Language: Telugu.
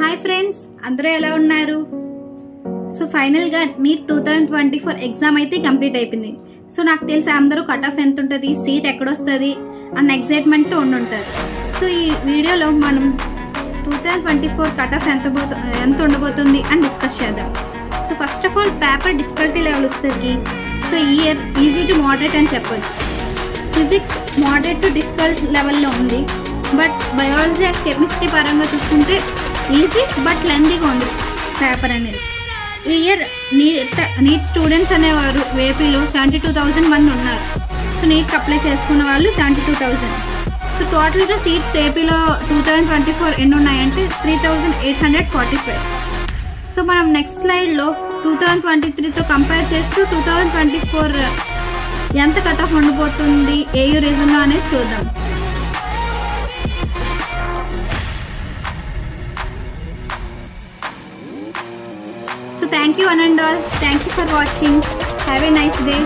హాయ్ ఫ్రెండ్స్, అందరూ ఎలా ఉన్నారు? సో ఫైనల్ గా నీట్ 2024 ఎగ్జామ్ అయితే కంప్లీట్ అయిపోయింది. సో నాకు తెలిసి అందరూ కట్ ఆఫ్ ఎంత ఉంటుంది, సీట్ ఎక్కడొస్తుంది అన్న ఎక్సైట్మెంట్ తో ఉండుంటారు. సో ఈ వీడియోలో మనం 2024 కట్ ఆఫ్ ఎంత ఉండబోతుంది అని డిస్కస్ చేద్దాం. So first of all paper difficulty level వచ్చేసరికి సో ఈ ఇయర్ ఈజీ టు మోడరేట్ అని చెప్పొచ్చు. ఫిజిక్స్ మోడరేట్ టు డిఫికల్ట్ లెవెల్లో ఉంది. బట్ బయాలజీ అండ్ కెమిస్ట్రీ పరంగా చూసుకుంటే ఈజీ బట్ లెందీగా ఉంది పేపర్ అనేది. ఈ ఇయర్ నీట్ స్టూడెంట్స్ అనేవారు ఏపీలో 72,000 మంది ఉన్నారు. సో నీట్కి అప్లై చేసుకున్న వాళ్ళు 72,000. సో టోటల్గా సీట్స్ ఏపీలో 2024 ఎన్ని ఉన్నాయంటే 3,845. సో మనం నెక్స్ట్ స్లైడ్లో 2023తో కంపేర్ చేస్తూ 2024 ఎంత కట్ ఆఫ్ ఉండిపోతుంది ఏ రీజన్లో అనేది చూద్దాం. So thank you one and all. Thank you for watching. Have a nice day.